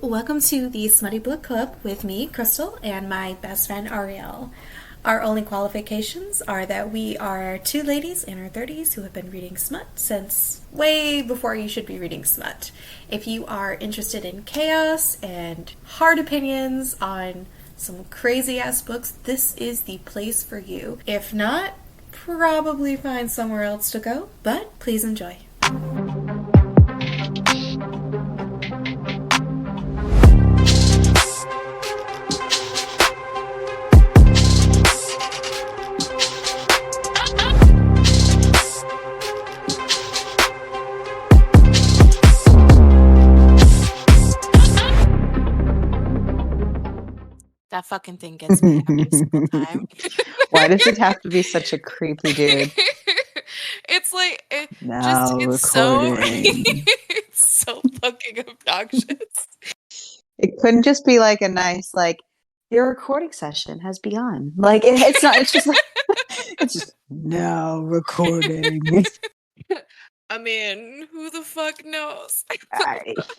Welcome to the Smutty Book Club with me, Crystal, and my best friend Ariel. Our only qualifications are that we are two ladies in our 30s who have been reading smut since way before you should be reading smut. If you are interested in chaos and hard opinions on some crazy ass books, this is the place for you. If not, probably find somewhere else to go, but please enjoy. That fucking thing gets me every single time. Why does it have to be such a creepy dude? It's like it's so fucking obnoxious. It couldn't just be like a nice your recording session has begun. It's not. It's just it's just now recording. I mean, who the fuck knows?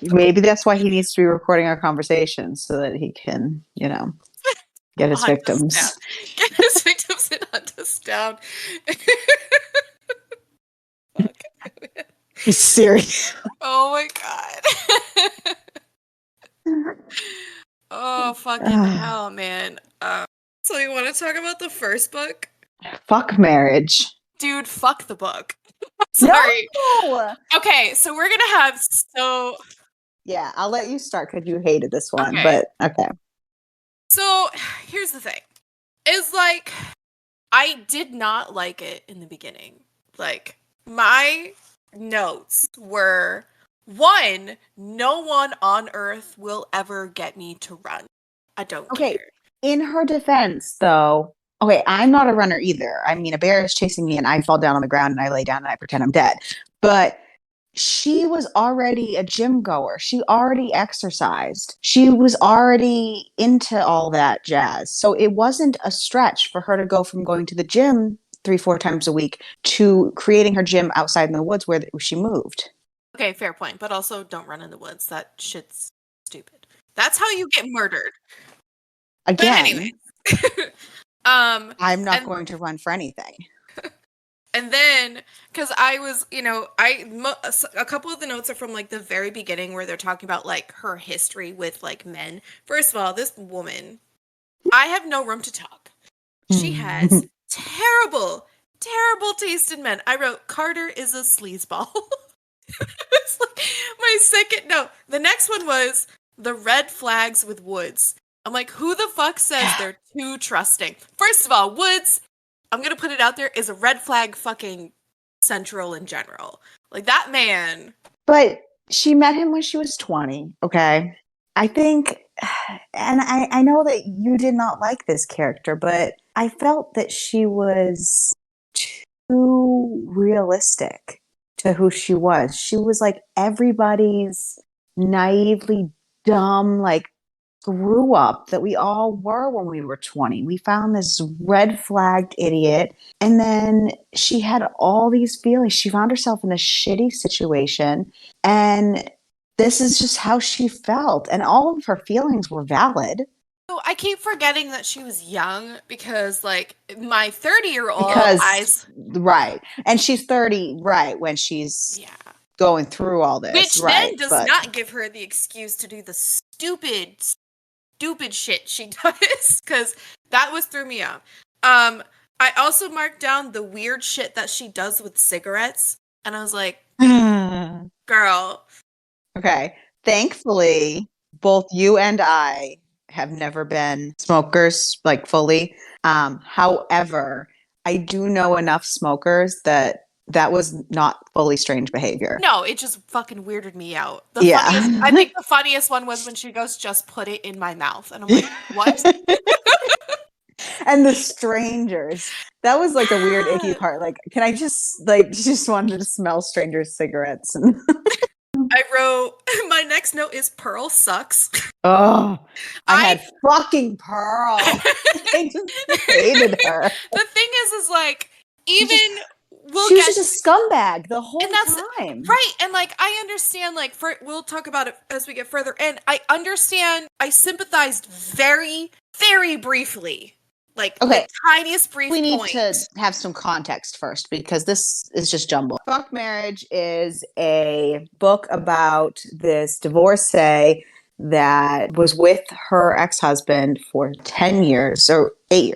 Maybe that's why he needs to be recording our conversations so that he can, get his victims. Get his victims and hunt us down. He's serious. Oh my god. Oh fucking hell, man. So you want to talk about the first book? Fuck marriage. Dude, fuck the book. Sorry. No! Okay, so we're gonna have Yeah, I'll let you start because you hated this one, but okay. So here's the thing. Is I did not like it in the beginning. My notes were, 1, no one on earth will ever get me to run. I don't care. In her defense, though, I'm not a runner either. I mean, a bear is chasing me and I fall down on the ground and I lay down and I pretend I'm dead. But she was already a gym goer. She already exercised. She was already into all that jazz. So it wasn't a stretch for her to go from going to the gym 3-4 times a week to creating her gym outside in the woods where she moved. Okay, fair point. But also don't run in the woods. That shit's stupid. That's how you get murdered. Again. But anyway. I'm not going to run for anything. And then, because I was, a couple of the notes are from the very beginning where they're talking about her history with men. First of all, this woman, I have no room to talk. She has terrible, terrible taste in men. I wrote, Carter is a sleazeball. It's my second note. The next one was the red flags with Woods. I'm like, who the fuck says they're too trusting? First of all, Woods, I'm going to put it out there, is a red flag fucking central in general. That man. But she met him when she was 20, okay? I think, and I know that you did not like this character, but I felt that she was too realistic to who she was. She was everybody's naively dumb, grew up that we all were when we were 20. We found this red flagged idiot. And then she had all these feelings. She found herself in a shitty situation. And this is just how she felt. And all of her feelings were valid. So I keep forgetting that she was young because my 30-year-old eyes. Right. And she's 30, right, when she's going through all this. Which then does not give her the excuse to do the stupid shit she does, because that threw me off. I also marked down the weird shit that she does with cigarettes, and I was like, girl. Okay. Thankfully, both you and I have never been smokers, fully. However, I do know enough smokers that was not fully strange behavior. No, it just fucking weirded me out. I think the funniest one was when she goes, just put it in my mouth. And I'm like, what? And the strangers. That was a weird icky part. Can I just just wanted to smell strangers' cigarettes. And I wrote, my next note is Pearl sucks. Oh, I had fucking Pearl. I just hated her. The thing is even she was just a scumbag the whole and that's time. right. And like, I understand, like, we'll talk about it as we get further. And I understand, I sympathized very, very briefly, like Okay. the tiniest brief We need point. to have some context first because this is just jumble. Fuck Marriage is a book about this divorcee that was with her ex-husband for 10 years or 8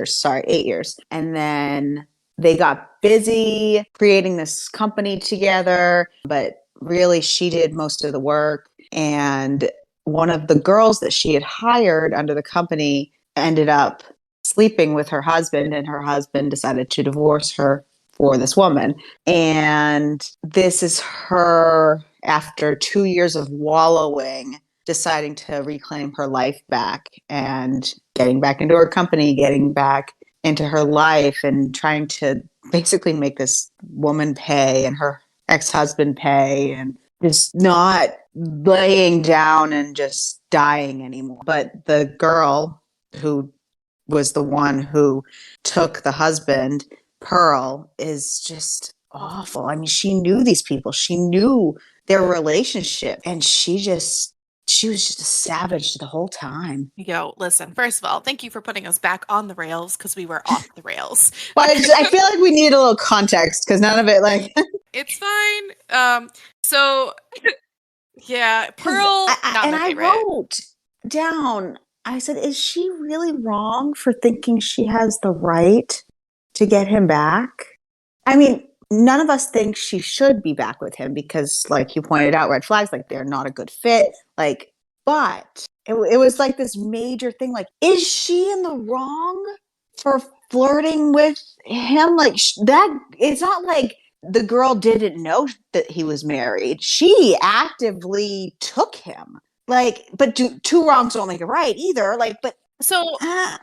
years. And then they got busy creating this company together, but really she did most of the work. And one of the girls that she had hired under the company ended up sleeping with her husband, and her husband decided to divorce her for this woman. And this is her, after 2 years of wallowing, deciding to reclaim her life back and getting back into her company, getting back into her life, and trying to basically make this woman pay and her ex-husband pay, and just not laying down and just dying anymore. But the girl who was the one who took the husband, Pearl, is just awful. I mean, she knew these people, she knew their relationship, and she was just a savage the whole time. Yo, listen, first of all, thank you for putting us back on the rails because we were off the rails. But I feel like we need a little context because none of it, like, It's fine. So yeah, Pearl, not my favorite. I wrote down, I said, is she really wrong for thinking she has the right to get him back? I mean, none of us think she should be back with him because, like you pointed out, red flags, like they're not a good fit. Like, but it was like this major thing. Like, is she in the wrong for flirting with him? Like, that, it's not like the girl didn't know that he was married. She actively took him. Like, but two wrongs don't make it right either. Like, but so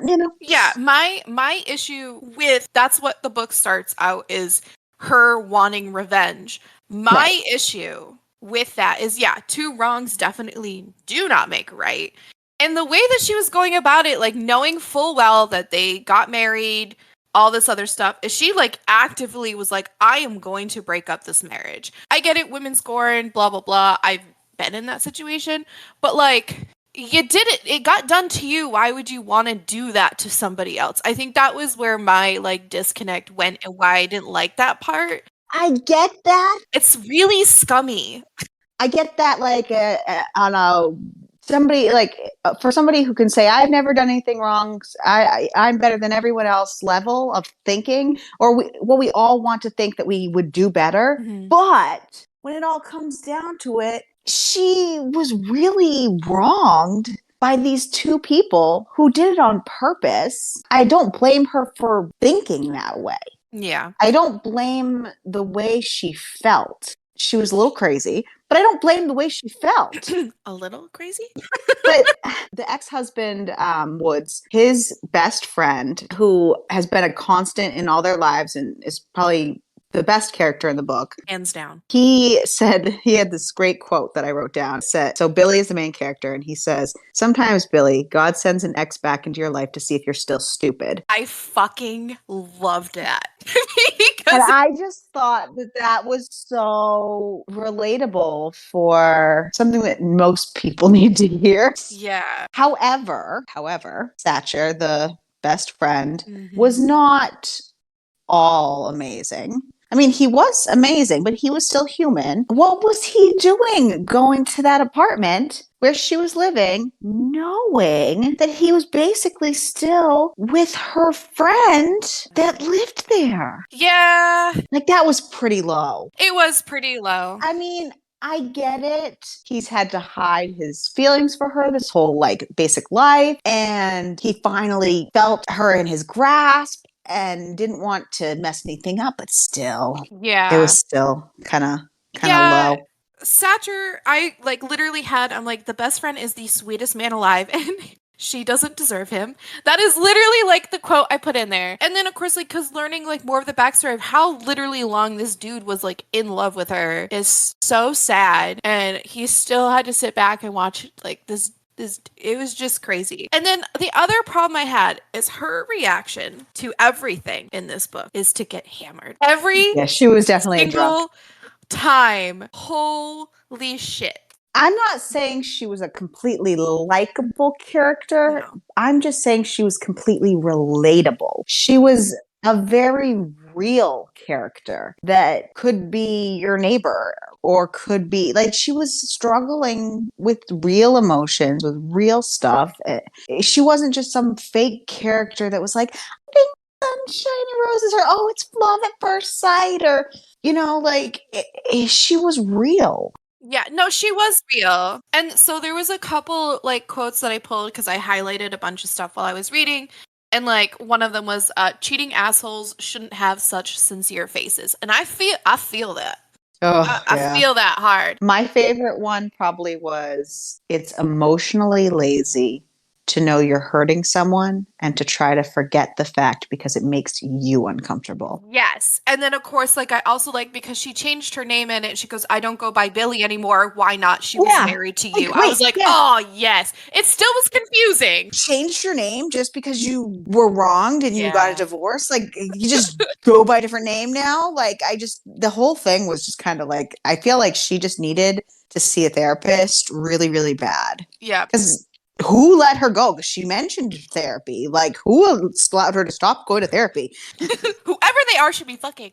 you know, yeah, my issue with that's what the book starts out is her wanting revenge. My issue with that is, yeah, two wrongs definitely do not make right. And the way that she was going about it, like knowing full well that they got married, all this other stuff, is she like actively was like, I am going to break up this marriage. I get it, women scorn, blah, blah, blah. I've been in that situation, but like, you did it. It got done to you. Why would you want to do that to somebody else? I think that was where my like disconnect went and why I didn't like that part. I get that. It's really scummy. I get that, like, on a somebody like for somebody who can say I've never done anything wrong, I'm better than everyone else level of thinking, or we all want to think that we would do better. Mm-hmm. But when it all comes down to it, she was really wronged by these two people who did it on purpose. I don't blame her for thinking that way. Yeah. I don't blame the way she felt. She was a little crazy, but I don't blame the way she felt. A little crazy? But the ex-husband, Woods, his best friend, who has been a constant in all their lives and is probably the best character in the book, hands down. He said, he had this great quote that I wrote down. It said, so Billy is the main character, and he says, sometimes, Billy, God sends an ex back into your life to see if you're still stupid. I fucking loved that. And I just thought that was so relatable for something that most people need to hear. Yeah. However, Thatcher, the best friend, was not all amazing. I mean, he was amazing, but he was still human. What was he doing going to that apartment where she was living, knowing that he was basically still with her friend that lived there? Yeah. Like, that was pretty low. It was pretty low. I mean, I get it. He's had to hide his feelings for her this whole, like, basic life. And he finally felt her in his grasp and didn't want to mess anything up, but still, yeah, it was still kind of low. Thatcher, I like literally had, I'm like, the best friend is the sweetest man alive, and she doesn't deserve him. That is literally like the quote I put in there. And then of course, like, because learning like more of the backstory of how literally long this dude was like in love with her is so sad, and he still had to sit back and watch like this It was just crazy. And then the other problem I had is her reaction to everything in this book is to get hammered. Every Yeah, she was definitely a drunk. single time. Holy shit. I'm not saying she was a completely likable character. No. I'm just saying she was completely relatable. She was a very real character that could be your neighbor or could be like she was struggling with real emotions, with real stuff. She wasn't just some fake character that was like, I think sunshine and roses, or oh, it's love at first sight, or like she was real. Yeah, no, she was real. And so there was a couple like quotes that I pulled because I highlighted a bunch of stuff while I was reading. And like one of them was cheating assholes shouldn't have such sincere faces. And I feel that. Oh, I yeah. feel that hard. My favorite one probably was it's emotionally lazy to know you're hurting someone and to try to forget the fact because it makes you uncomfortable. Yes. And then of course, like I also like because she changed her name in it, she goes, I don't go by Billy anymore. Why not? She was Yeah. married to you. Like, I wait, was like, yeah. oh yes. It still was confusing. Changed your name just because you were wronged and you got a Yeah. divorce? Like, you just go by a different name now? Like, the whole thing was just kind of like, I feel like she just needed to see a therapist really, really bad. Yeah. Because who let her go? Because she mentioned therapy. Like, who allowed her to stop going to therapy? Whoever they are should be fucking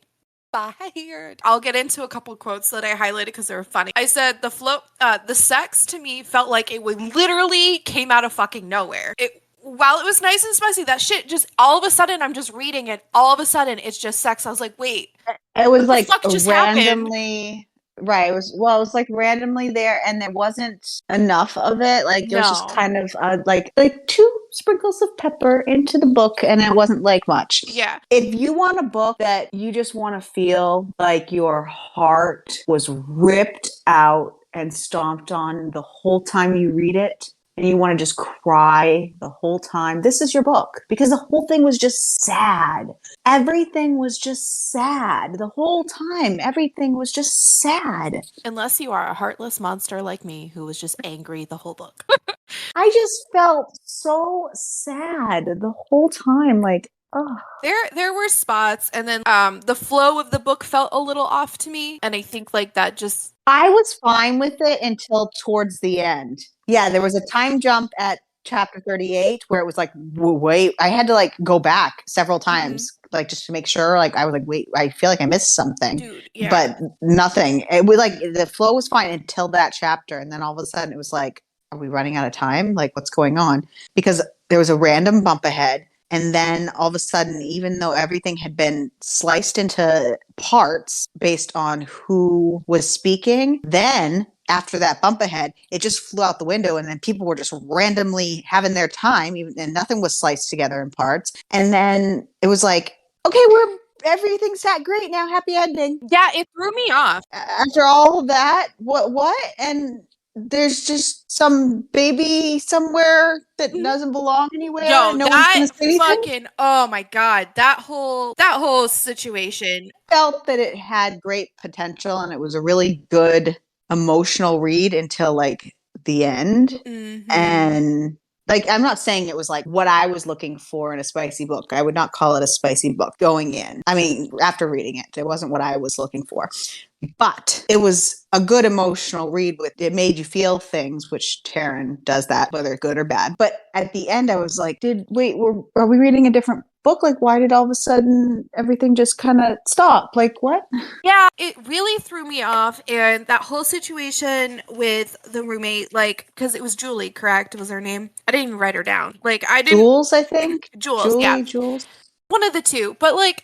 fired. I'll get into a couple quotes that I highlighted because they were funny. I said the sex to me felt like it would literally came out of fucking nowhere. While it was nice and spicy, that shit just all of a sudden I'm just reading it. All of a sudden it's just sex. I was like, wait, It was what the like fuck just happened? randomly, right? It was like randomly there, and there wasn't enough of it. Like it was just No. kind of like two sprinkles of pepper into the book, and it wasn't like much. Yeah. If you want a book that you just want to feel like your heart was ripped out and stomped on the whole time you read it, and you want to just cry the whole time, this is your book because the whole thing was just sad. Everything was just sad the whole time. Everything was just sad. Unless you are a heartless monster like me who was just angry the whole book. I just felt so sad the whole time. Like, oh. There were spots and then the flow of the book felt a little off to me and I think like that just I was fine with it until towards the end. Yeah, there was a time jump at chapter 38 where it was like, wait, I had to like go back several times, like just to make sure. Like, I was like, wait, I feel like I missed something. dude, yeah. But nothing. It was like the flow was fine until that chapter. And then all of a sudden it was like, are we running out of time? Like, what's going on? Because there was a random bump ahead. And then all of a sudden, even though everything had been sliced into parts based on who was speaking, then after that bump ahead, it just flew out the window. And then people were just randomly having their time, and nothing was sliced together in parts. And then it was like, okay, everything's that great now. Happy ending. Yeah, it threw me off. After all of that, what? And there's just some baby somewhere that doesn't belong anywhere. Yo, No one's gonna that say anything. fucking oh my god, that whole situation. Felt that it had great potential and it was a really good emotional read until like the end. And like, I'm not saying it was like what I was looking for in a spicy book. I would not call it a spicy book going in. I mean, after reading it, it wasn't what I was looking for. But it was a good emotional read with it made you feel things, which Tarryn does that, whether good or bad. But at the end, I was like, are we reading a different book? Like, why did all of a sudden everything just kind of stop? Like, what? Yeah, it really threw me off. And that whole situation with the roommate, like, because it was Julie, correct? Was her name? I didn't even write her down. Like, I didn't. Jules, I think. Jules, yeah. Jules. One of the two. But, like,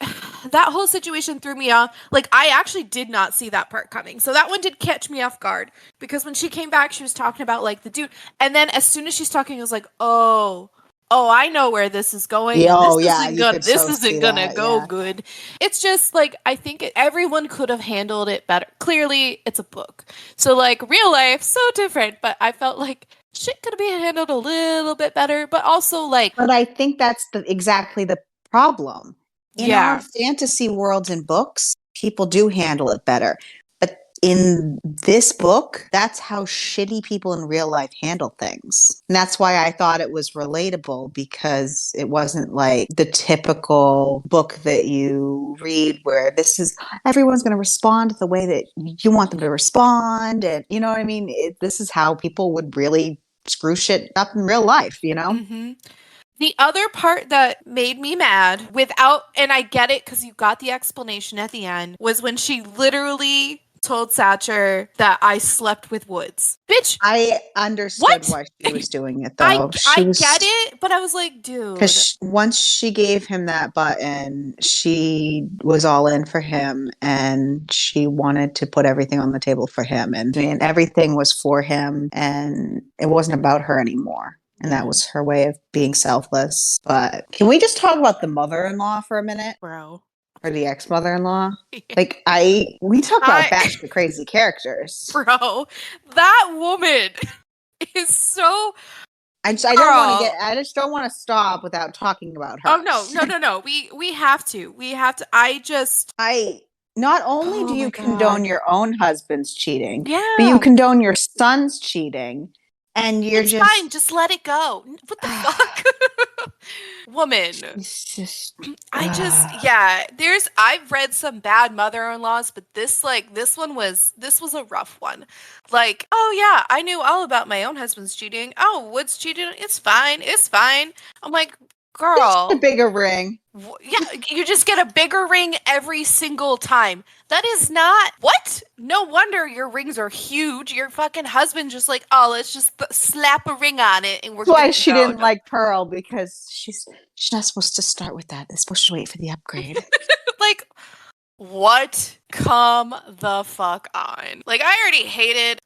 that whole situation threw me off. Like, I actually did not see that part coming. So that one did catch me off guard. Because when she came back, she was talking about, like, the dude. And then as soon as she's talking, I was like, oh, I know where this is going. Yeah, And oh, this yeah, isn't you gonna could this so isn't see gonna that, go yeah. good. It's just like I think everyone could have handled it better. Clearly, it's a book, so like real life, so different. But I felt like shit could have been handled a little bit better. But also like, But I think that's exactly the problem. In yeah, our fantasy worlds and books, people do handle it better. But in this book, that's how shitty people in real life handle things. And that's why I thought it was relatable, because it wasn't like the typical book that you read where this is everyone's going to respond the way that you want them to respond. And you know what I mean? This is how people would really screw shit up in real life, you know? Mm-hmm. The other part that made me mad without, and I get it because you got the explanation at the end, was when she literally told Satcher that I slept with Woods. Bitch, I understood what? why she was doing it though. I She was get it, but I was like, dude. because once she gave him that button, she was all in for him, and she wanted to put everything on the table for him, and everything was for him, and it wasn't about her anymore. And that was her way of being selfless. But can we just talk about the mother-in-law for a minute? Bro. Or the ex-mother-in-law? Like we talk about batshit crazy characters. Bro, that woman is so. I just don't want to stop without talking about her. Oh no. We have to. Not only do you condone your own husband's cheating, yeah, but you condone your son's cheating, and it's fine. Just let it go. What the fuck, woman? I've read some bad mother-in-laws, but this one was a rough one. Like, oh yeah, I knew all about my own husband's cheating. Oh, Woods cheated. It's fine. I'm like, girl, a bigger ring. Yeah, you just get a bigger ring every single time. That is not what? No wonder your rings are huge. Your fucking husband just like, oh, let's just slap a ring on it and we're. That's why she didn't like Pearl, because she's not supposed to start with that. They're supposed to wait for the upgrade. Like, what? Come the fuck on. Like, I hated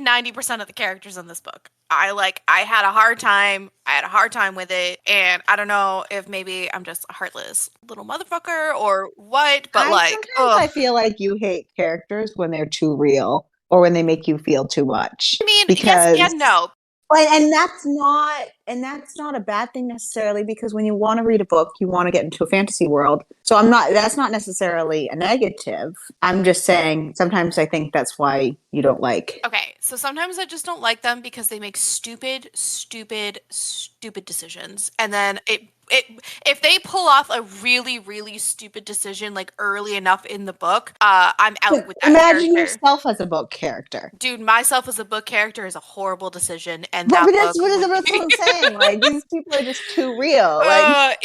90% of the characters in this book. I had a hard time with it, and I don't know if maybe I'm just a heartless little motherfucker or what, but sometimes I feel like you hate characters when they're too real or when they make you feel too much. I mean, yes and no. And that's not a bad thing necessarily, because when you want to read a book, you want to get into a fantasy world. So that's not necessarily a negative. I'm just saying sometimes I think that's why you don't like. Okay, so sometimes I just don't like them because they make stupid decisions. And then if they pull off a really, really stupid decision like early enough in the book, I'm out with that. Imagine yourself as a book character. Dude, myself as a book character is a horrible decision, and but that's what I'm saying. Like, these people are just too real. Like,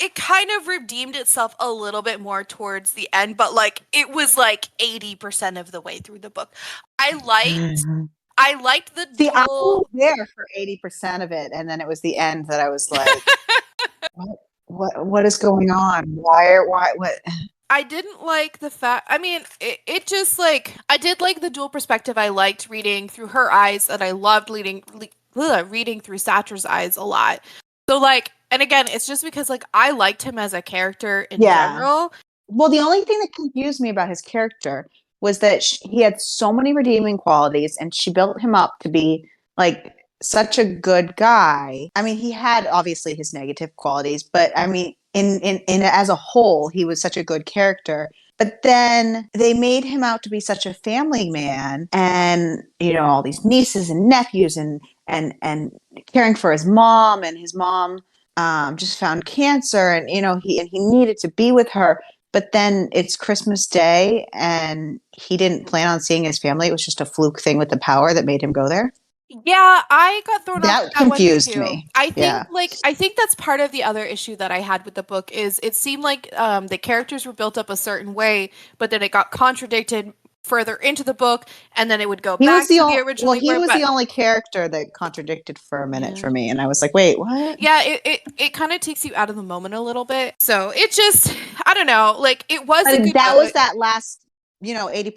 it kind of redeemed itself a little bit more towards the end, but like it was like 80% of the way through the book. I liked the See, I was there for 80% of it, and then it was the end that I was like, what is going on? Why what? I didn't like the fact. I mean, it just like I did like the dual perspective. I liked reading through her eyes, and I loved reading through Satcher's eyes a lot. So like, and again, it's just because like I liked him as a character in general. Well, the only thing that confused me about his character was that he had so many redeeming qualities, and she built him up to be like such a good guy. I mean, he had obviously his negative qualities, but I mean, in as a whole, he was such a good character. But then they made him out to be such a family man, and all these nieces and nephews, and caring for his mom, and his mom just found cancer, and he needed to be with her. But then it's Christmas Day, and he didn't plan on seeing his family. It was just a fluke thing with the power that made him go there. Yeah, I got thrown off. That confused me. I think that's part of the other issue that I had with the book is it seemed like the characters were built up a certain way, but then it got contradicted further into the book, and then it would go back to the original. Well, he was the only character that contradicted for a minute for me, and I was like, wait, what? Yeah, it kind of takes you out of the moment a little bit. So it just, I don't know, like it was a good book. Was that last 80%,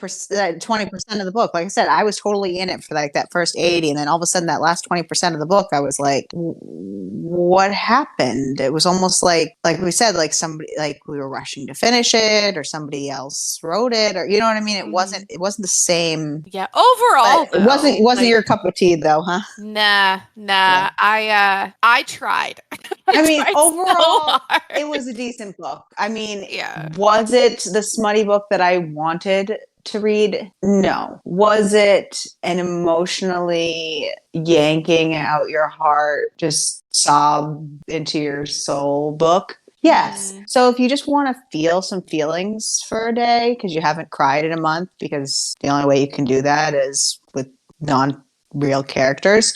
20% of the book. Like I said, I was totally in it for like that first 80, and then all of a sudden that last 20% of the book, I was like, what happened? It was almost like we said, like somebody, like we were rushing to finish it, or somebody else wrote it, or you know what I mean? It wasn't the same. Yeah, overall it wasn't your cup of tea though, huh? Nah. Yeah. I tried. I mean, overall, it was a decent book. I mean, was it the smutty book that I wanted to read? No. Was it an emotionally yanking out your heart, just sob into your soul book? Yes. So if you just want to feel some feelings for a day because you haven't cried in a month, because the only way you can do that is with non-real characters,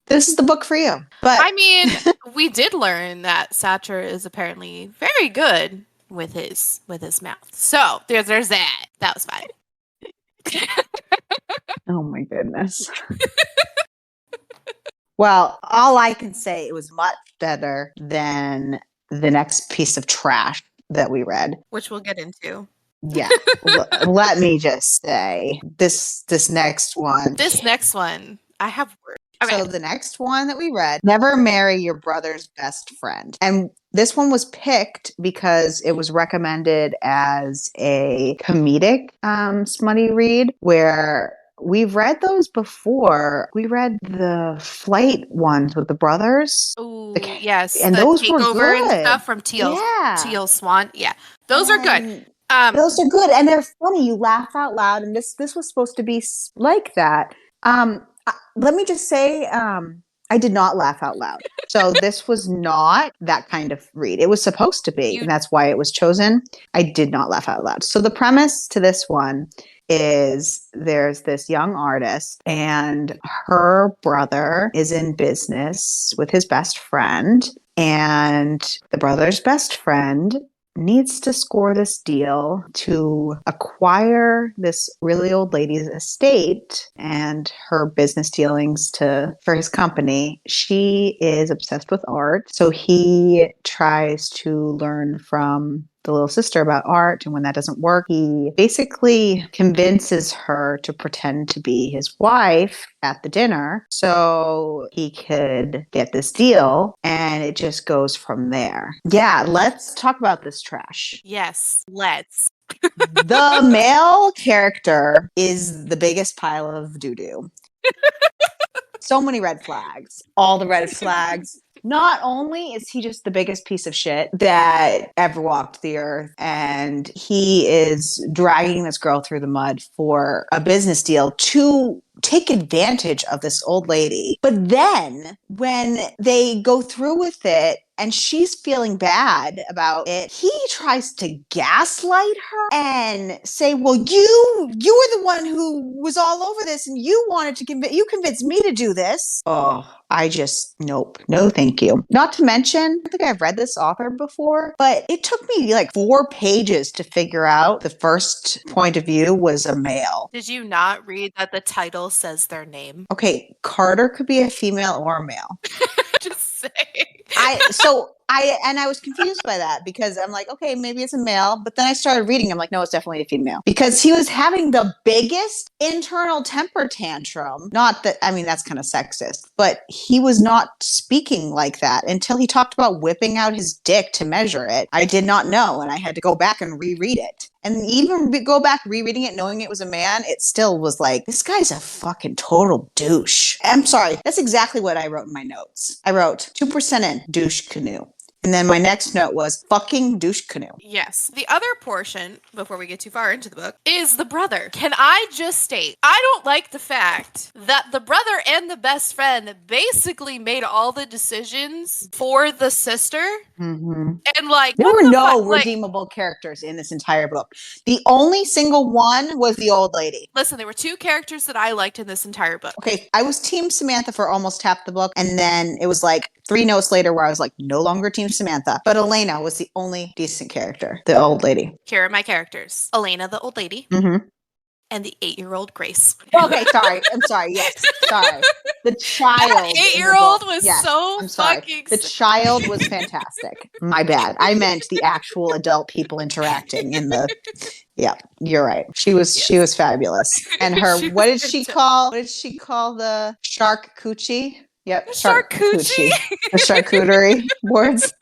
this is the book for you. But I mean, we did learn that Satcher is apparently very good with his mouth. So there's that. That was fun. oh my goodness. Well, all I can say, it was much better than the next piece of trash that we read. Which we'll get into. Yeah. Let me just say this next one. This next one, I have words. Okay. So the next one that we read, Never Marry Your Brother's Best Friend. And this one was picked because it was recommended as a comedic smutty read, where we've read those before. We read the flight ones with the brothers. Oh, yes. And the those were takeover good. and stuff from Teal Swan. Yeah. Those are good. Those are good. And they're funny. You laugh out loud. And this was supposed to be like that. Let me just say, I did not laugh out loud. So this was not that kind of read. It was supposed to be, and that's why it was chosen. I did not laugh out loud. So the premise to this one is there's this young artist and her brother is in business with his best friend, and the brother's best friend needs to score this deal to acquire this really old lady's estate and her business dealings for his company. She is obsessed with art, so he tries to learn from the little sister about art, and when that doesn't work, he basically convinces her to pretend to be his wife at the dinner so he could get this deal, and it just goes from there. Yeah, let's talk about this trash. Yes, let's. The male character is the biggest pile of doo-doo. So many red flags. All the red flags. Not only is he just the biggest piece of shit that ever walked the earth, and he is dragging this girl through the mud for a business deal to take advantage of this old lady. But then when they go through with it and she's feeling bad about it, he tries to gaslight her and say, well, you were the one who was all over this and you wanted to you convinced me to do this. Oh, I just, nope. No, thank you. Not to mention, I think I've read this author before, but it took me like 4 pages to figure out the first point of view was a male. Did you not read that the title says their name? Okay, Carter could be a female or a male. Just say. I was confused by that because I'm like, okay, maybe it's a male. But then I started reading. I'm like, no, it's definitely a female because he was having the biggest internal temper tantrum. Not that, I mean, that's kind of sexist, but he was not speaking like that until he talked about whipping out his dick to measure it. I did not know. And I had to go back and reread it. And even go back rereading it, knowing it was a man, it still was like, this guy's a fucking total douche. I'm sorry. That's exactly what I wrote in my notes. I wrote 2% in, douche canoe. And then my next note was fucking douche canoe. Yes. The other portion, before we get too far into the book, is the brother. Can I just state, I don't like the fact that the brother and the best friend basically made all the decisions for the sister. Mm-hmm. And like, there were no redeemable characters in this entire book. The only single one was the old lady. Listen, there were 2 characters that I liked in this entire book. Okay, I was Team Samantha for almost half the book, and then it was like 3 notes later where I was like, no longer Team Samantha. But Elena was the only decent character, the old lady. Here are my characters. Elena, the old lady. Mm-hmm. And the 8-year-old Grace. Okay, sorry. I'm sorry. Yes, sorry. The child. That 8-year-old was so I'm sorry. fucking. The child was fantastic. My bad. I meant the actual adult people interacting in the. Yeah, you're right. She was fabulous. And her, what did she call the shark coochie? Yep, Charcuterie. the charcuterie boards.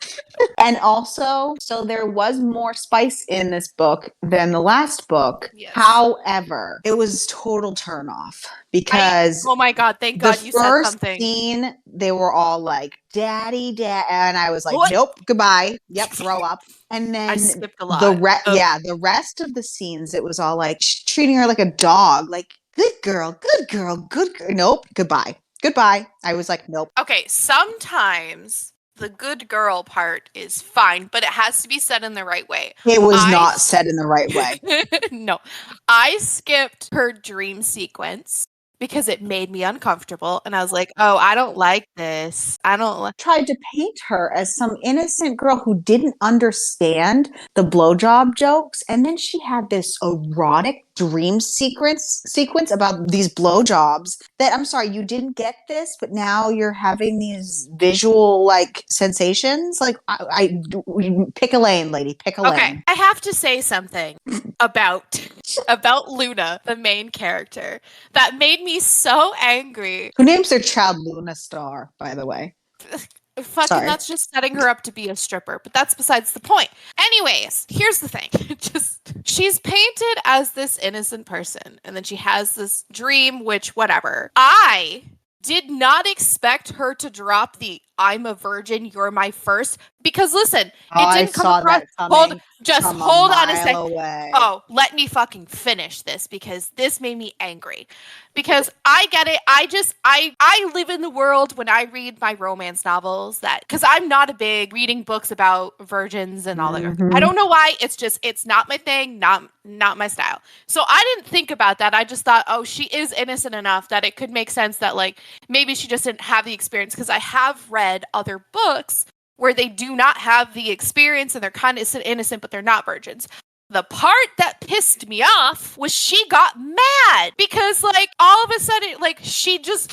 And also, so there was more spice in this book than the last book. Yes. However, it was total turnoff because oh my God, thank the God you said first something. scene, they were all like, "Daddy, dad," and I was like, What? "Nope, goodbye. Yep, throw up." And I then skipped a lot. the rest of the scenes, it was all like treating her like a dog, like good girl, good girl, good girl. Nope, goodbye. Goodbye. I was like, nope. Okay, sometimes the good girl part is fine, but it has to be said in the right way. It was not said in the right way. No. I skipped her dream sequence because it made me uncomfortable. And I was like, oh, I don't like this. I don't like. Tried to paint her as some innocent girl who didn't understand the blowjob jokes. And then she had this erotic dream sequence about these blowjobs that, I'm sorry, you didn't get this, but now you're having these visual like sensations. Like I pick a lane, lady, pick a lane. Okay, I have to say something about Luna, the main character, that made me so angry. Who names their child Luna Star, by the way? Fucking, Sorry. that's just setting her up to be a stripper, but that's besides the point. Anyways, here's the thing. She's painted as this innocent person, and then she has this dream, which, whatever. I did not expect her to drop the "I'm a virgin, you're my first," because listen, it didn't come across. Hold on a second. Oh, let me fucking finish this because this made me angry. Because I get it. I live in the world when I read my romance novels that, because I'm not a big reading books about virgins and all that. I don't know why. It's not my thing, not my style. So I didn't think about that. I just thought, oh, she is innocent enough that it could make sense that like maybe she just didn't have the experience, because I have read other books where they do not have the experience and they're kind of innocent, but they're not virgins. The part that pissed me off was she got mad because like all of a sudden like she just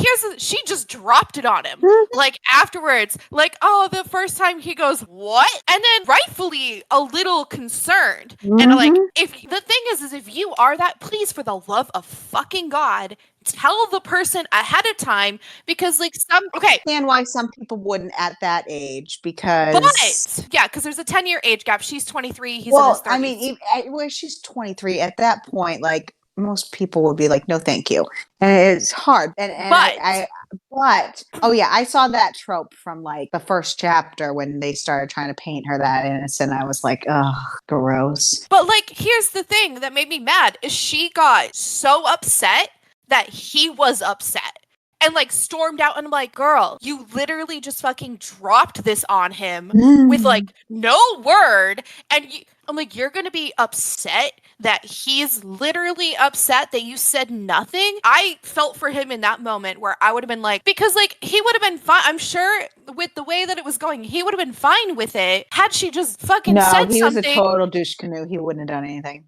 dropped it on him like afterwards, like, oh, the first time he goes, what? And then rightfully a little concerned. And like, if the thing is if you are that, please, for the love of fucking God, tell the person ahead of time, because like I understand why some people wouldn't at that age, because because there's a 10-year age gap. She's 23, he's in his 30s. I mean, where she's 23 at that point, like most people would be like, no, thank you. And it's hard. But oh yeah, I saw that trope from like the first chapter when they started trying to paint her that innocent. I was like, ugh, gross. But like, here's the thing that made me mad is she got so upset that he was upset and like stormed out, and I'm like, girl, you literally just fucking dropped this on him with like no word, and I'm like, you're gonna be upset that he's literally upset that you said nothing? I felt for him in that moment where I would have been like, because like he would have been fine. I'm sure with the way that it was going, he would have been fine with it had she just fucking said something. No, he was a total douche canoe. He wouldn't have done anything.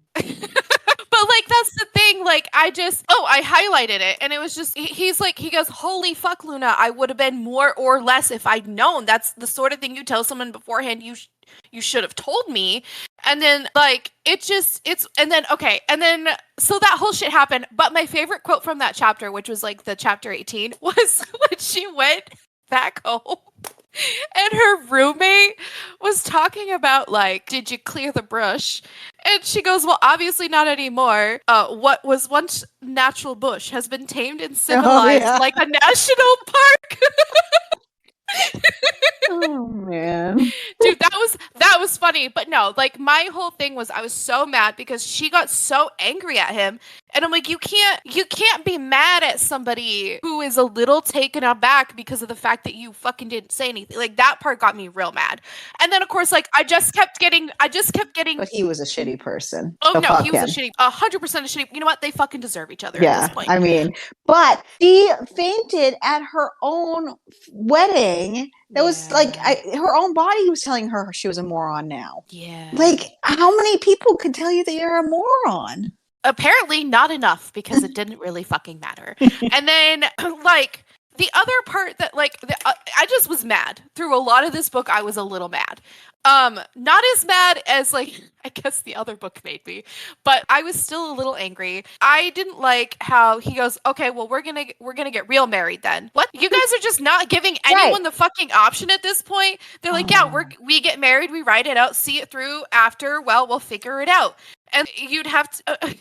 But like, that's the thing. Like, I highlighted it, and it was just, he's like, he goes, holy fuck, Luna, I would have been more or less if I'd known. That's the sort of thing you tell someone beforehand. You should have told me. And then like, so that whole shit happened. But my favorite quote from that chapter, which was like the chapter 18, was when she went back home. And her roommate was talking about like, did you clear the brush? And she goes, well, obviously not anymore. What was once natural bush has been tamed and civilized like a national park. Oh man, dude, that was funny. But no, like my whole thing was I was so mad because she got so angry at him, and I'm like, you can't be mad at somebody who is a little taken aback because of the fact that you fucking didn't say anything. Like that part got me real mad. And then of course, like I just kept getting. But he was a shitty person. Oh so no, he was a shitty, 100% a shitty. You know what? They fucking deserve each other at this point. I mean, but she fainted at her own wedding. That was like her own body was telling her she was a moron now. Yeah. Like, how many people could tell you that you're a moron? Apparently not enough, because it didn't really fucking matter. And then, like, the other part that, like, I just was mad. Through a lot of this book, I was a little mad. Not as mad as like I guess the other book made me, but I was still a little angry. I didn't like how he goes, "Okay, well we're gonna get real married then." What? You guys are just not giving anyone the fucking option at this point. They're like, "Yeah, we get married, we write it out, see it through after. Well, we'll figure it out." And you'd have to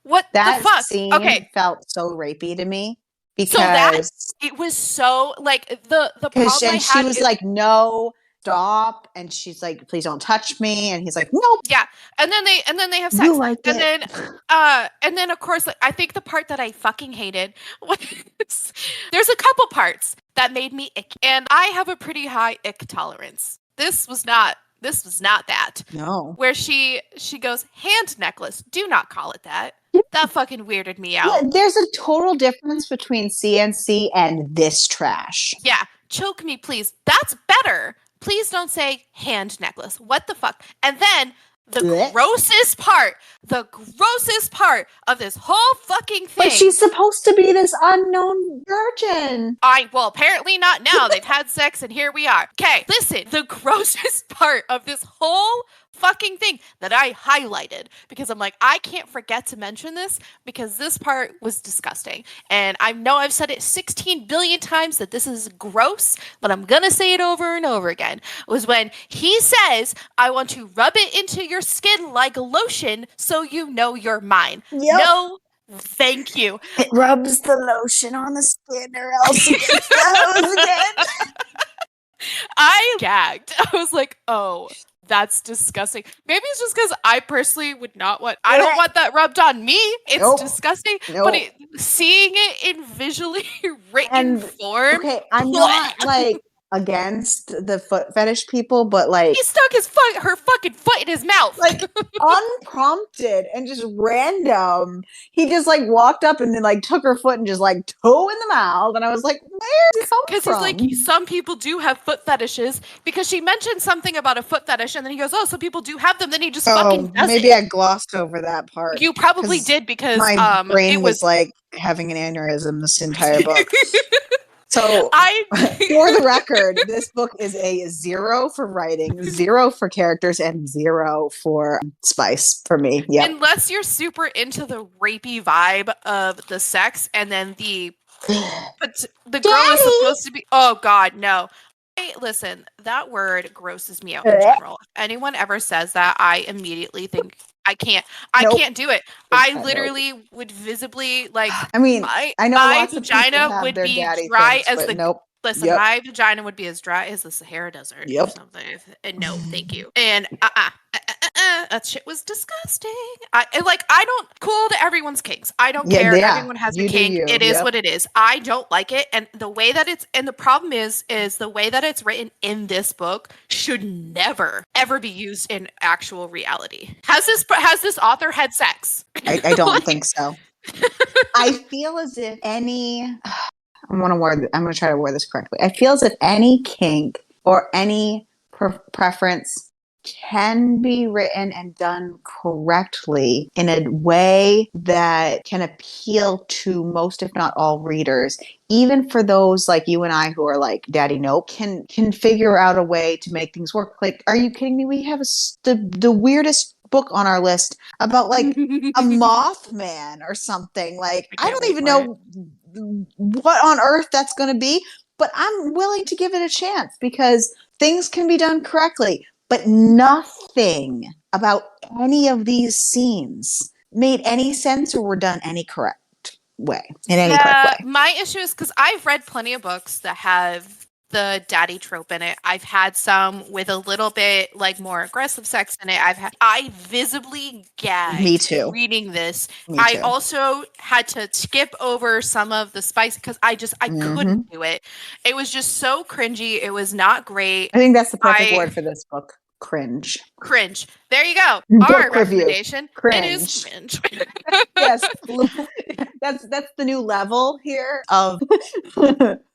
what That the fuck? scene Okay. felt so rapey to me So that because it was so like the problem I and she had was is like, no, stop. And she's like, please don't touch me. And he's like, nope. yeah, and then they have sex, You like and it. then of course like, I think the part that I fucking hated was there's a couple parts that made me ick, and I have a pretty high ick tolerance. This was not that. No. Where she goes, hand necklace. Do not call it that. That fucking weirded me out. Yeah, there's a total difference between CNC and this trash. Yeah, choke me, please. That's better. Please don't say hand necklace. What the fuck? And then the grossest part of this whole fucking thing. But she's supposed to be this unknown virgin. Well, apparently not now. They've had sex and here we are. Okay, listen. The grossest part of this whole fucking thing that I highlighted because I'm like, I can't forget to mention this because this part was disgusting. And I know I've said it 16 billion times that this is gross, but I'm gonna say it over and over again. Was when he says, I want to rub it into your skin like lotion so you know you're mine. Yep. No, thank you. It rubs the lotion on the skin or else it gets the hose again. I gagged. I was like, oh, that's disgusting. Maybe it's just because I personally would not want. I don't want that rubbed on me. It's disgusting. But seeing it in visually written form. Okay, I'm not like against the foot fetish people, but like he stuck her fucking foot in his mouth, like unprompted and just random. He just like walked up and then like took her foot and just like toe in the mouth, and I was like, where did it come from? Because he's like, some people do have foot fetishes. Because she mentioned something about a foot fetish, and then he goes, "Oh, some people do have them." Then he just fucking does maybe it. I glossed over that part. You probably did because my brain was like having an aneurysm this entire book. So, for the record, this book is a 0 for writing, 0 for characters, and 0 for spice for me. Yeah. Unless you're super into the rapey vibe of the sex, and then the girl is supposed to be. Oh God, no. Listen, that word grosses me out in general. If anyone ever says that, I immediately think I can't do it. I literally would visibly like. I mean, I know my vagina would be dry as the. Nope. Listen, my vagina would be as dry as the Sahara Desert or something. And no, thank you. And that shit was disgusting. I don't cool to everyone's kinks. I don't care. Everyone has a kink. It is what it is. I don't like it. And the way that the problem is the way that it's written in this book should never ever be used in actual reality. Has this author had sex? I don't think so. I feel as if any. I'm going to try to word this correctly. I feel as if any kink or any preference can be written and done correctly in a way that can appeal to most, if not all, readers. Even for those like you and I who are like, Daddy, nope, can figure out a way to make things work. Like, are you kidding me? We have the weirdest book on our list about like a Mothman or something. Like, I don't even know what on earth that's going to be, but I'm willing to give it a chance because things can be done correctly. But nothing about any of these scenes made any sense or were done any correct way. My issue is because I've read plenty of books that have the daddy trope in it. I've had some with a little bit like more aggressive sex in it. I visibly gagged. Me too. Reading this. I also had to skip over some of the spice because I couldn't do it. It was just so cringy. It was not great. I think that's the perfect word for this book. Cringe. There you go. Our recommendation. Cringe. It is cringe. Yes. That's the new level here of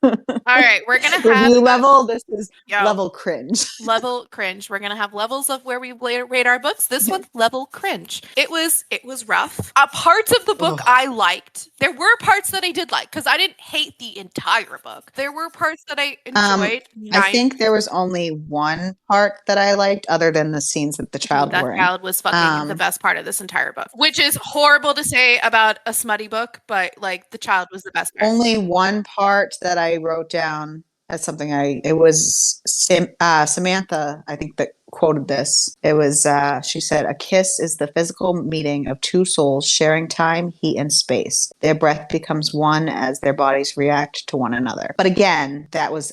All right, we're gonna have review level. This is yo, level cringe. level cringe. We're gonna have levels of where we rate our books. This one, level cringe. It was rough. Parts of the book Ugh. I liked. There were parts that I did like because I didn't hate the entire book. There were parts that I enjoyed. I think there was only one part that I liked, other than the scenes that the child that were in. child was fucking the best part of this entire book, which is horrible to say about a smutty book, but like the child was the best part. Only one part that I wrote down as something it was Samantha, I think, that quoted this. It was, she said, "A kiss is the physical meeting of two souls sharing time, heat, and space. Their breath becomes one as their bodies react to one another." But again, that was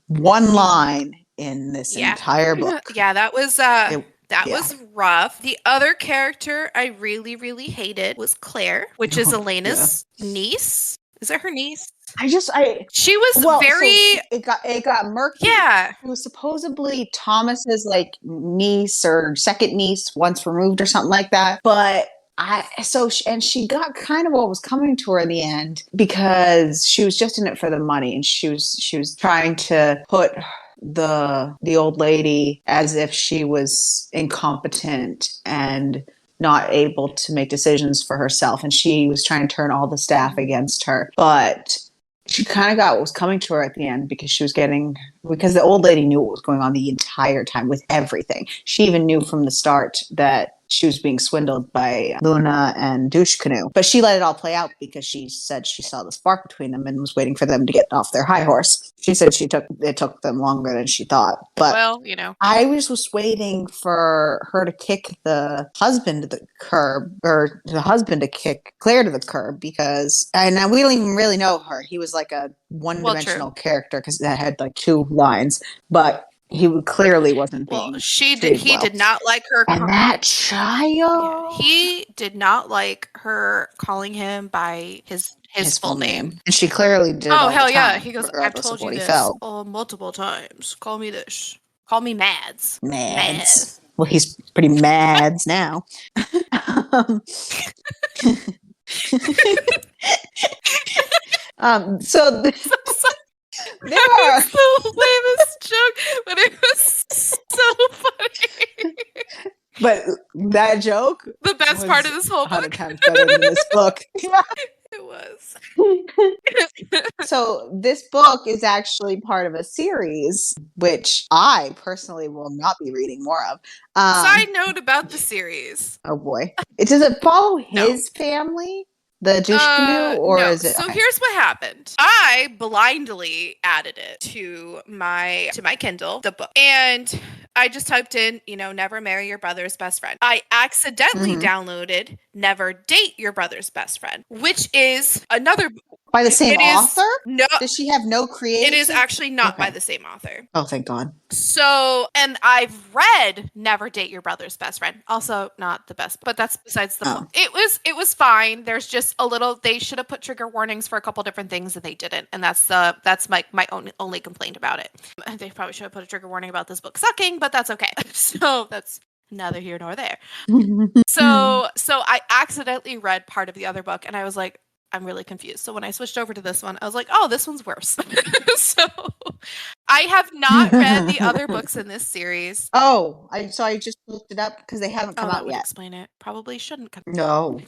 one line in this entire book. Yeah, that was was rough. The other character I really, really hated was Claire, which is Elena's niece. Is it her niece? She was very. So it got murky. Yeah, it was supposedly Thomas's like niece or second niece, once removed or something like that. But she got kind of what was coming to her in the end, because she was just in it for the money, and she was trying to put the old lady as if she was incompetent and not able to make decisions for herself, and she was trying to turn all the staff against her. But she kind of got what was coming to her at the end, because the old lady knew what was going on the entire time with everything. She even knew from the start that she was being swindled by Luna and Douche Canoe. But she let it all play out, because she said she saw the spark between them and was waiting for them to get off their high horse. She said it took them longer than she thought. But I was waiting for her to kick the husband to the curb, or the husband to kick Claire to the curb, because and we don't even really know her. He was like a one-dimensional character, because that had like two lines, but he clearly wasn't being. Well, he did not like her. And that child. Yeah, he did not like her calling him by his full name. And she clearly did. Oh, hell yeah. He goes, "I've told you this multiple times. Call me this. Call me Mads." Mads. Well, he's pretty Mads now. So there are the lamest joke, but it was so funny. But that joke, the best part of this whole book, 100 times better than this book. It was. So this book is actually part of a series, which I personally will not be reading more of. Side note about the series. Oh boy. Does it follow his family? The Douche Canoe, or no. is it? So here's what happened. I blindly added it to my Kindle, the book, and I just typed in, never marry your brother's best friend. I accidentally downloaded Never Date Your Brother's Best Friend, which is another by the same author? No. Does she have no creative? It is actually not by the same author. Oh, thank God. So, and I've read Never Date Your Brother's Best Friend. Also not the best, but that's besides the book. It was fine. There's just a little, they should have put trigger warnings for a couple different things that they didn't. And that's my only complaint about it. They probably should have put a trigger warning about this book sucking, but that's okay. So that's neither here nor there. So I accidentally read part of the other book, and I was like, I'm really confused. So when I switched over to this one, I was like, oh, this one's worse. So I have not read the other books in this series. Oh, I just looked it up because they haven't come out yet. Explain it. Probably shouldn't come. No,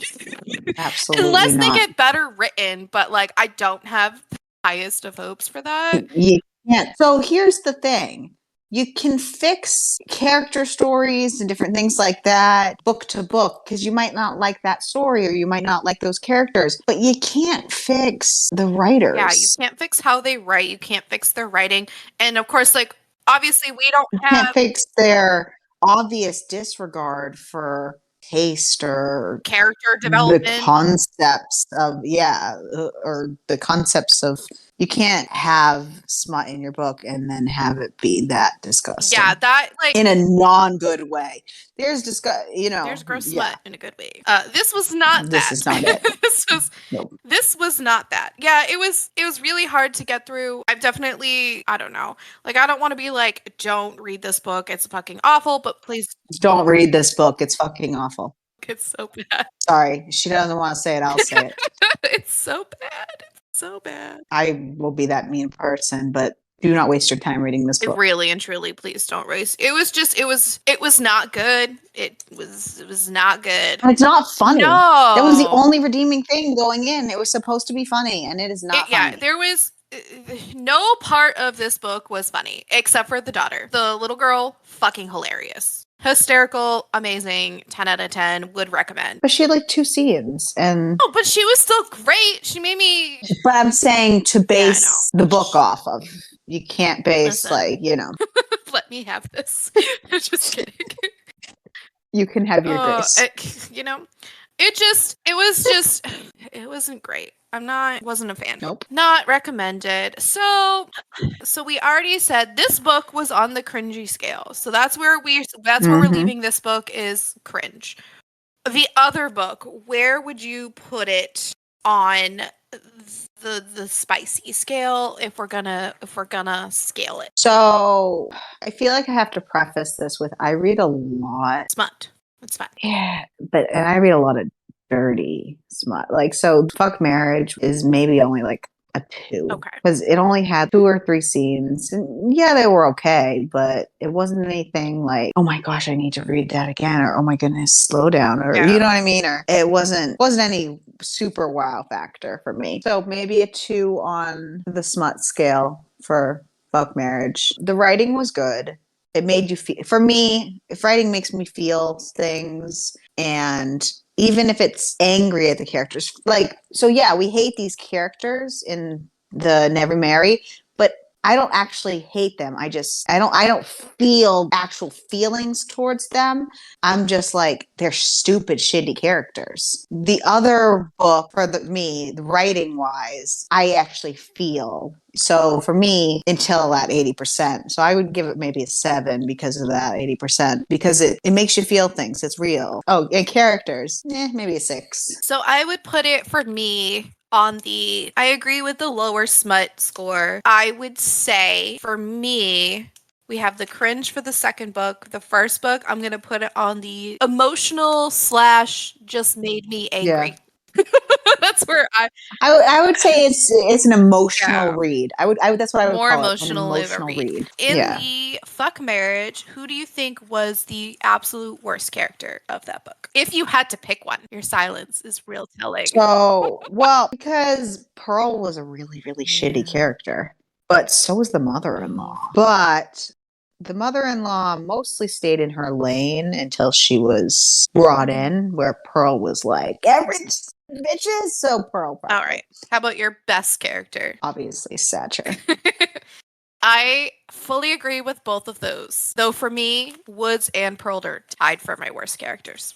absolutely unless not. They get better written, but like I don't have the highest of hopes for that. You can't. So here's the thing. You can fix character stories and different things like that book to book, because you might not like that story or you might not like those characters, but you can't fix the writers. Yeah, you can't fix how they write. You can't fix their writing. And of course, like, obviously we don't have... You can't fix their obvious disregard for taste or character development. The concepts of, or the concepts of... You can't have smut in your book and then have it be that disgusting. Yeah, that like in a non-good way. There's there's gross smut in a good way. This was not that. This is not it. This was not that. Yeah, it was really hard to get through. I've definitely, I don't know. Like, I don't want to be like, don't read this book. It's fucking awful, but please don't read this book. It's fucking awful. It's so bad. Sorry, she doesn't want to say it. I'll say it. It's so bad. so bad. I will be that mean person, but do not waste your time reading this book. Really and truly, please don't race. It was not good. It was not good. It's not funny. No. That was the only redeeming thing going in. It was supposed to be funny, and it is not funny. Yeah, there was no part of this book was funny except for the daughter. The little girl, fucking hilarious. Hysterical, amazing, 10 out of 10, would recommend. But she had like 2 scenes, and Oh, but she was still great. She made me. but I'm saying to base Yeah, I know. the book off of. You can't base Listen. Let me have this. Just kidding. You can have your grace. It wasn't great. Wasn't a fan. Nope. Not recommended. So we already said this book was on the cringy scale. So that's where we're leaving this book is cringe. The other book, where would you put it on the spicy scale if we're gonna scale it? So I feel like I have to preface this with I read a lot. Smut. It's fine. Yeah, and I read a lot of dirty smut. Like, so Fuck Marriage is maybe only like a 2. Okay. Because it only had 2 or 3 scenes. And yeah, they were okay, but it wasn't anything like, oh my gosh, I need to read that again, or oh my goodness, slow down, or you know what I mean? Or it wasn't any super wow factor for me. So maybe a 2 on the smut scale for Fuck Marriage. The writing was good. It made you feel, for me, if writing makes me feel things, and even if it's angry at the characters, like, so yeah, we hate these characters in the Never Marry, but I don't actually hate them. I don't feel actual feelings towards them. I'm just like, they're stupid, shitty characters. The other book, for me, writing wise, I actually feel. So for me, until that 80%. So I would give it maybe a 7 because of that 80%, because it makes you feel things. It's real. Oh, and characters, maybe a 6. So I would put it for me I agree with the lower smut score. I would say for me, we have the cringe for the second book. The first book, I'm going to put it on the emotional / just made me angry. Yeah. That's where I would say it's an emotional read. That's what I would more call emotional it, an emotional read. In the Fuck Marriage, who do you think was the absolute worst character of that book? If you had to pick one, your silence is real telling. So, well, because Pearl was a really, really shitty character, but so was the mother-in-law. But the mother-in-law mostly stayed in her lane until she was brought in, where Pearl was like, bitches, so Pearl. Probably. All right. How about your best character? Obviously, Satcher. I fully agree with both of those. Though for me, Woods and Pearl are tied for my worst characters.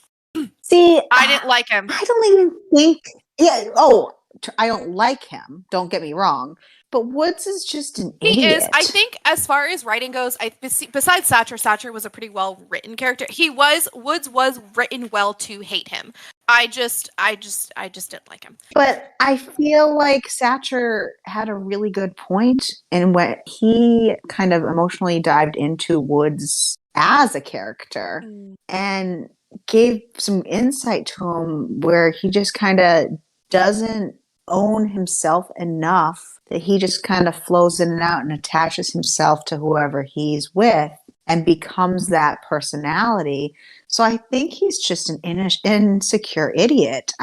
See, I didn't like him. I don't even think. Yeah. Oh, I don't like him. Don't get me wrong. But Woods is just an idiot. He is. I think as far as writing goes, besides Satcher was a pretty well written character. Woods was written well to hate him. I just didn't like him. But I feel like Satcher had a really good point in when he kind of emotionally dived into Woods as a character and gave some insight to him where he just kind of doesn't own himself enough that he just kind of flows in and out and attaches himself to whoever he's with and becomes that personality. So I think he's just an insecure idiot.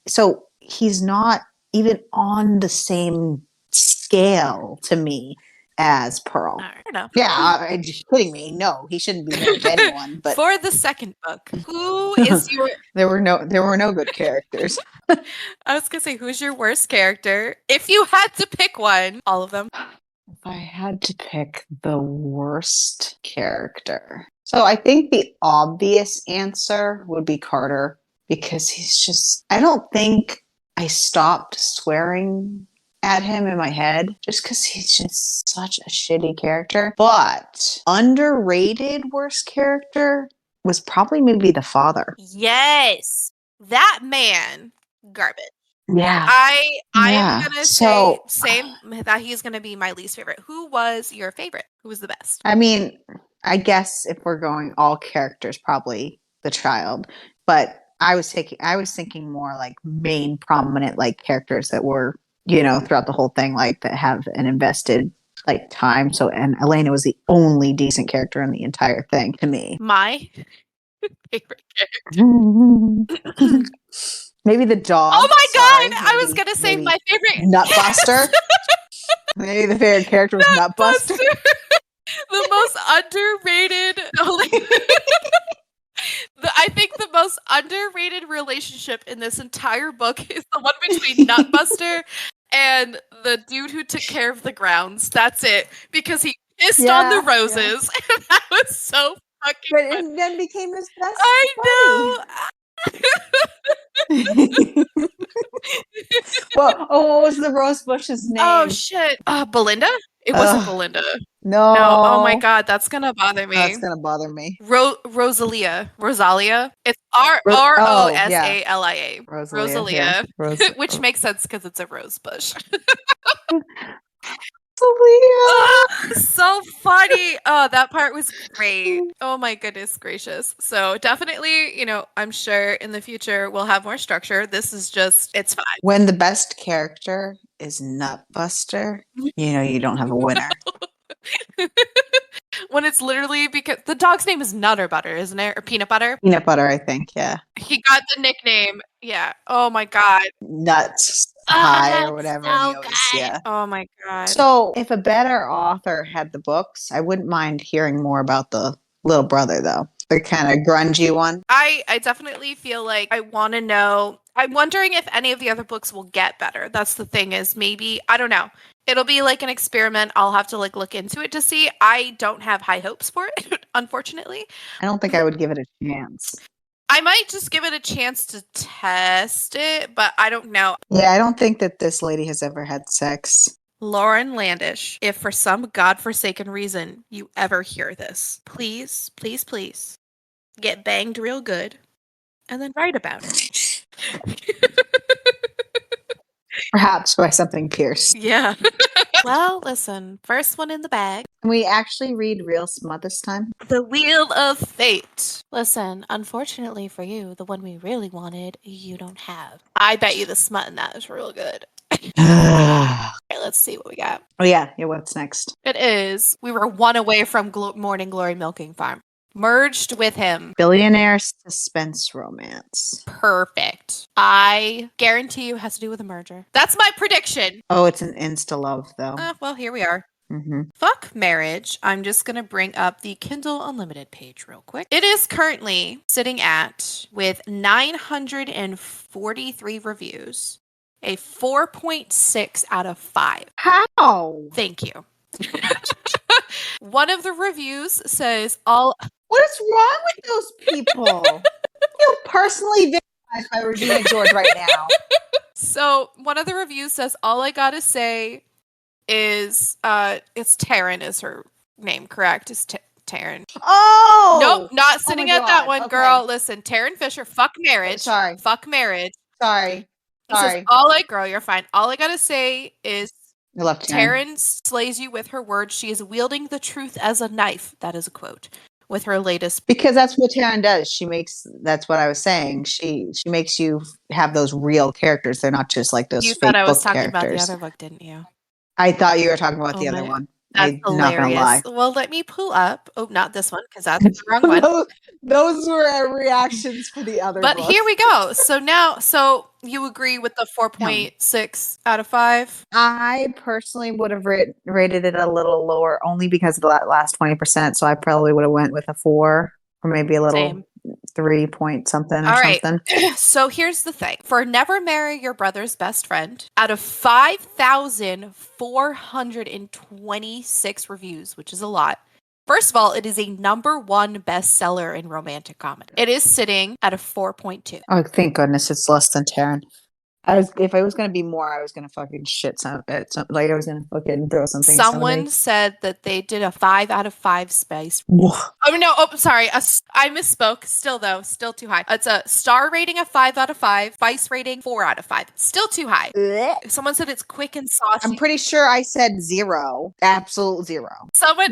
So he's not even on the same scale to me as Pearl. Yeah, just kidding me. No, he shouldn't be married to anyone. But for the second book, who is your? There were no good characters. I was gonna say, who's your worst character? If you had to pick one, all of them. If I had to pick the worst character, so I think the obvious answer would be Carter, because he's just. I don't think I stopped swearing at him in my head just because he's just such a shitty character. But underrated worst character was probably maybe the father. Yes, that man, garbage. Yeah, I'm gonna say same that he's gonna be my least favorite. Who was your favorite? Who was the best? I mean, I guess if we're going all characters, probably the child. But I was thinking more like main prominent like characters that were throughout the whole thing, like that have an invested like time. So, and Elena was the only decent character in the entire thing to me. My favorite Maybe the dog. Oh my Sorry, god! I was gonna say my favorite Nutbuster. Maybe the favorite character was Nutbuster. The most underrated. I think the most underrated relationship in this entire book is the one between Nutbuster and the dude who took care of the grounds. That's it. Because he pissed on the roses. And that was so fucking But fun. it then became his best I know. Well, what was the rose bush's name? Oh shit. Belinda? It wasn't Belinda. No. Oh my god, that's gonna bother me. That's gonna bother me. Rosalia. It's Rosalia. Rosalia. Which makes sense because it's a rose bush. So funny. Oh, that part was great. Oh my goodness gracious. So definitely, I'm sure in the future we'll have more structure. This is just, it's fine. When the best character is Nutbuster, you don't have a winner. When it's literally because the dog's name is Nutter Butter, isn't it? Or Peanut Butter? Peanut Butter, I think, yeah. He got the nickname. Yeah. Oh my god. Nuts High or whatever. So yeah. Oh my god. So if a better author had the books, I wouldn't mind hearing more about the little brother, though. The kind of grungy one. I definitely feel like I want to know. I'm wondering if any of the other books will get better. That's the thing is maybe, I don't know. It'll be like an experiment. I'll have to look into it to see. I don't have high hopes for it, unfortunately. I don't think I would give it a chance. I might just give it a chance to test it, but I don't know. Yeah, I don't think that this lady has ever had sex. Lauren Landish, if for some godforsaken reason you ever hear this, please, please, please get banged real good and then write about it. Perhaps by something pierced. Yeah. Well, listen, first one in the bag. Can we actually read real smut this time? The Wheel of Fate. Listen, unfortunately for you, the one we really wanted, you don't have. I bet you the smut in that is real good. Okay, let's see what we got. Oh, yeah. What's next? It is. We were one away from Morning Glory Milking Farm. Merged with him. Billionaire suspense romance. Perfect. I guarantee you it has to do with a merger. That's my prediction. Oh, it's an insta-love, though. Well, here we are. Mm-hmm. Fuck marriage. I'm just going to bring up the Kindle Unlimited page real quick. It is currently sitting at, with 943 reviews, a 4.6 out of 5. How? Thank you. One of the reviews says all... What is wrong with those people? I feel personally victimized by Regina George right now. So one of the reviews says, all I gotta say is, it's Tarryn is her name, correct? It's Tarryn. Oh! Nope, not sitting at that one, okay. Girl. Listen, Tarryn Fisher, fuck marriage. Sorry. Fuck marriage. Sorry. He says, girl, you're fine. All I gotta say is I love Tarryn slays you with her words. She is wielding the truth as a knife. That is a quote. With her latest, because that's what Tarryn does. That's what I was saying. She makes you have those real characters. They're not just like those. You thought I was talking characters. about the other book, didn't you? I thought you were talking about the other one. That's hilarious. Well, let me pull up. Oh, not this one because that's the wrong one. Those were our reactions for the other. But here we go. So you agree with the 4.6 out of 5? I personally would have rated it a little lower, only because of the last 20%. So I probably would have went with a 4 or maybe a little 3 point something or something. So here's the thing. For Never Marry Your Brother's Best Friend, out of 5,426 reviews, which is a lot. First of all, it is a #1 bestseller in romantic comedy. It is sitting at a 4.2. Oh, thank goodness it's less than Tarryn. If I was going to be more, I was going to fucking shit some like I was going to fucking throw something. Someone said that they did a 5 out of 5 spice. Oh no! Oh, sorry. I misspoke. Still though, still too high. It's a star rating of 5 out of 5. Spice rating 4 out of 5. Still too high. Someone said it's quick and saucy. I'm pretty sure I said 0. Absolute 0.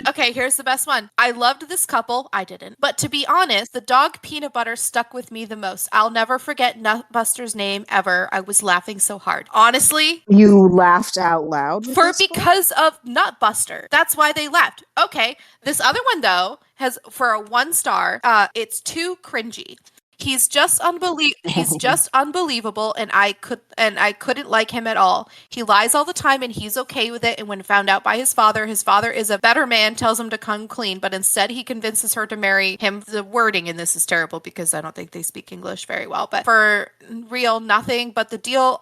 Okay, here's the best one. I loved this couple. I didn't. But to be honest, the dog Peanut Butter stuck with me the most. I'll never forget Nutbuster's name ever. I was laughing so hard. Honestly, You laughed out loud with this one? because of Nutbuster. That's why they left. Okay, this other one though has for a 1 star. It's too cringy. He's just unbelievable, and I couldn't like him at all. He lies all the time and he's okay with it, and when found out by his father is a better man, tells him to come clean, but instead he convinces her to marry him. The wording in this is terrible because I don't think they speak English very well, but for real, nothing but the deal.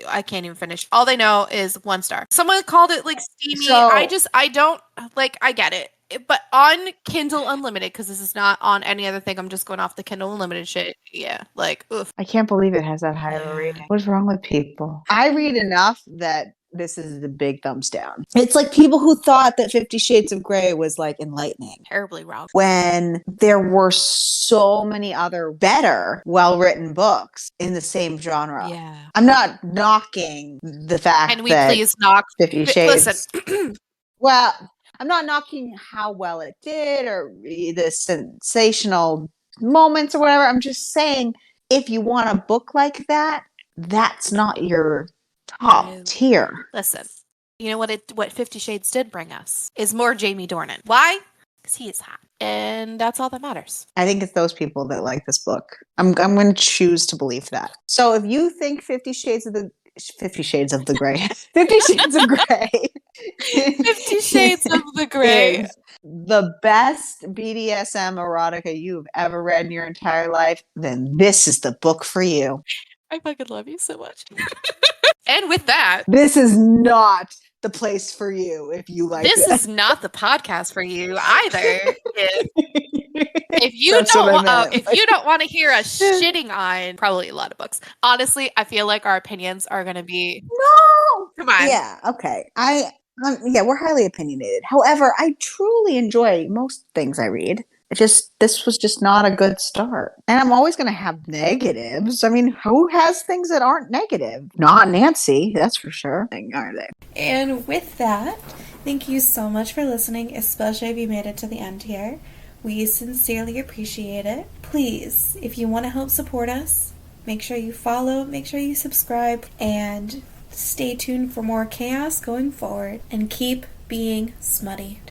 I can't even finish. All they know is 1 star. Someone called it like steamy. So- I don't like, I get it. But on Kindle Unlimited, because this is not on any other thing, I'm just going off the Kindle Unlimited shit. Yeah, like, oof. I can't believe it has that high of a rating. What's wrong with people? I read enough that this is the big thumbs down. It's like people who thought that 50 Shades of Grey was like enlightening. Terribly wrong. When there were so many other better, well-written books in the same genre. Yeah. I'm not knocking the fact Can we that please knock 50 Shades... Listen. Well, I'm not knocking how well it did or the sensational moments or whatever. I'm just saying, if you want a book like that, that's not your top tier. Listen, you know what 50 Shades did bring us is more Jamie Dornan. Why? Because he is hot. And that's all that matters. I think it's those people that like this book. I'm going to choose to believe that. So if you think 50 Shades of the Grey 50 Shades of Grey 50 Shades of the Grey is the best BDSM erotica you've ever read in your entire life, then this is the book for you. I fucking love you so much. And with that, this is not the place for you if you like this is not the podcast for you either. If you don't want to hear us shitting on probably a lot of books, honestly, I feel like our opinions are going to be come on. Yeah, okay. We're highly opinionated. However, I truly enjoy most things I read. This was just not a good start. And I'm always going to have negatives. I mean, who has things that aren't negative? Not Nancy, that's for sure. Are they? And with that, thank you so much for listening, especially if you made it to the end here. We sincerely appreciate it. Please, if you want to help support us, make sure you follow, make sure you subscribe, and stay tuned for more chaos going forward. And keep being smutty.